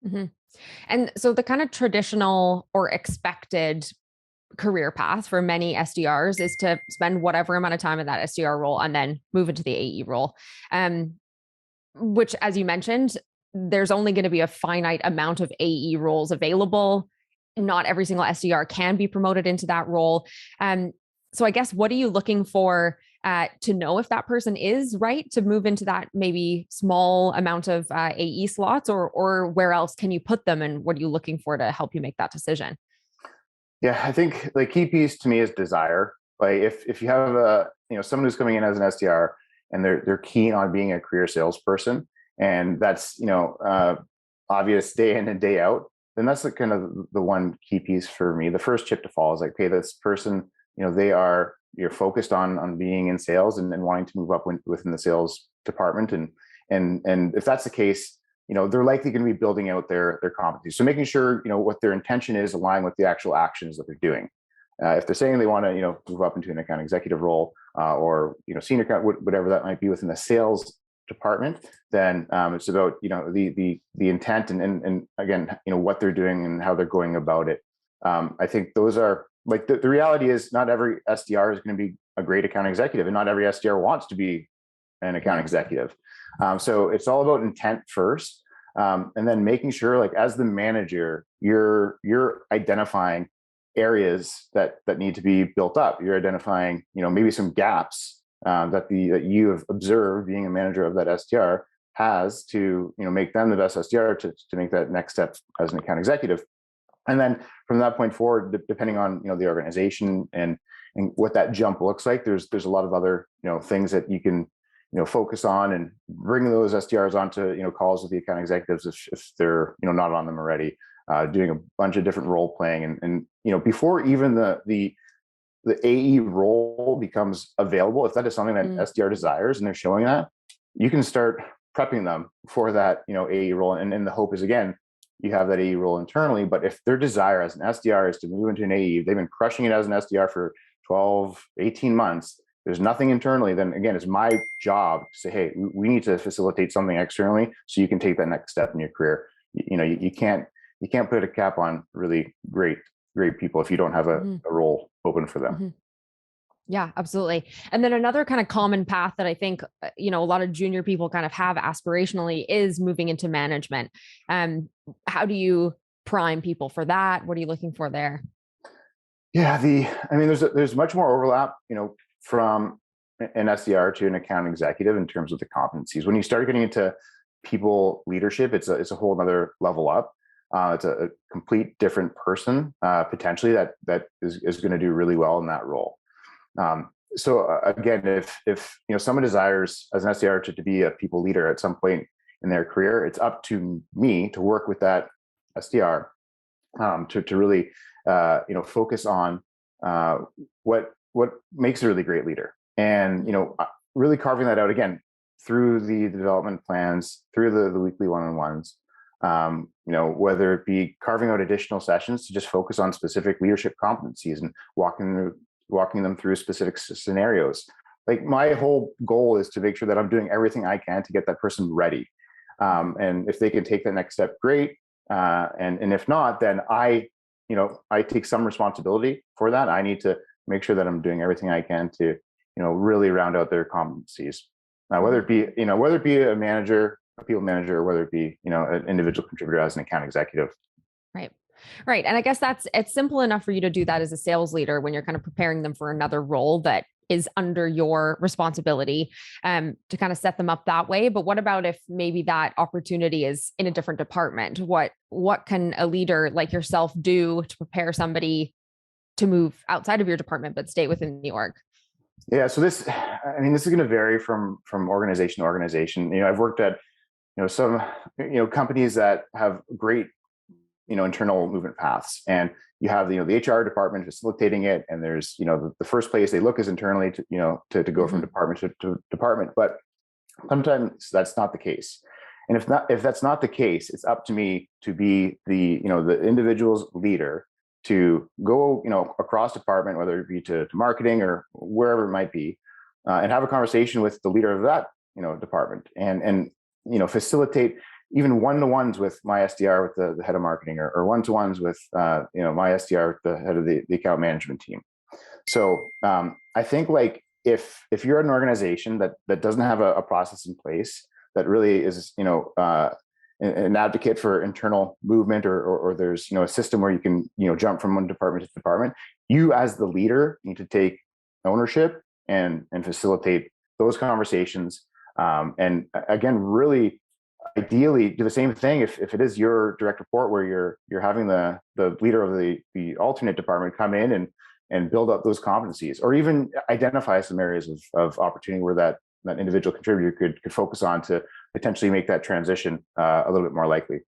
hmm And so the kind of traditional or expected career path for many SDRs is to spend whatever amount of time in that SDR role and then move into the AE role. Um, which, as you mentioned, there's only going to be a finite amount of AE roles available. Not every single SDR can be promoted into that role. So I guess, what are you looking for to know if that person is right to move into that maybe small amount of AE slots, or where else can you put them, and what are you looking for to help you make that decision? Yeah, I think the key piece to me is desire. Like if you have someone who's coming in as an SDR and they're keen on being a career salesperson, and that's obvious day in and day out, then that's the kind of the one key piece for me. The first chip to fall is like, okay, this person, you're focused on being in sales and wanting to move up within the sales department, and if that's the case, they're likely going to be building out their competencies. So making sure what their intention is aligned with the actual actions that they're doing. If they're saying they want to move up into an account executive role, or senior account, whatever that might be within the sales department, then it's about the intent and again what they're doing and how they're going about it. I think those are like the reality is not every SDR is going to be a great account executive, and not every SDR wants to be an account executive. So it's all about intent first, and then making sure, like as the manager, you're identifying areas that need to be built up. You're identifying, maybe some gaps that you have observed being a manager of that SDR has to, make them the best SDR to make that next step as an account executive. And then from that point forward, depending on the organization and what that jump looks like, there's a lot of other things that you can focus on, and bring those SDRs onto calls with the account executives if they're not on them already. Doing a bunch of different role playing, and before even the AE role becomes available, if that is something that SDR desires and they're showing that, you can start prepping them for that AE role. And the hope is, again, you have that AE role internally. But if their desire as an SDR is to move into an AE, they've been crushing it as an SDR for 12, 18 months, there's nothing internally, then again, it's my job to say, hey, we need to facilitate something externally so you can take that next step in your career. You can't put a cap on really great people if you don't have a role open for them. Mm-hmm. Yeah, absolutely. And then another kind of common path that I think, a lot of junior people kind of have aspirationally is moving into management. How do you prime people for that? What are you looking for there? Yeah, there's much more overlap, from an SDR to an account executive in terms of the competencies. When you start getting into people leadership, it's a whole other level up. It's a complete different person, potentially, that is going to do really well in that role. So again, if someone desires as an SDR to be a people leader at some point in their career, it's up to me to work with that SDR to really focus on what makes a really great leader, and really carving that out again through the development plans, through the weekly one-on-ones. Whether it be carving out additional sessions to just focus on specific leadership competencies and walking them through specific scenarios. Like, my whole goal is to make sure that I'm doing everything I can to get that person ready. And if they can take the next step, great. And if not, then I take some responsibility for that. I need to make sure that I'm doing everything I can to, really round out their competencies. Whether it be a manager, a people manager, or whether it be, an individual contributor as an account executive. Right. Right. And I guess it's simple enough for you to do that as a sales leader when you're kind of preparing them for another role that is under your responsibility, to kind of set them up that way. But what about if maybe that opportunity is in a different department? What can a leader like yourself do to prepare somebody to move outside of your department but stay within the org? Yeah. So this is going to vary from organization to organization. I've worked at some companies that have great internal movement paths, and you have the HR department facilitating it, and there's the first place they look is internally to go from department to department. But sometimes that's not the case, and if that's not the case, it's up to me to be the individual's leader, to go across department, whether it be to marketing or wherever it might be, and have a conversation with the leader of that department, and facilitate even one-to-ones with my SDR with the head of marketing, or one-to-ones with my SDR with the head of the account management team. So I think like if you're an organization that doesn't have a process in place, that really is an advocate for internal movement, or there's a system where you can jump from one department to department, you as the leader need to take ownership and facilitate those conversations. And again, really ideally do the same thing if it is your direct report, where you're having the leader of the alternate department come in and build up those competencies, or even identify some areas of opportunity where that individual contributor could focus on to potentially make that transition a little bit more likely.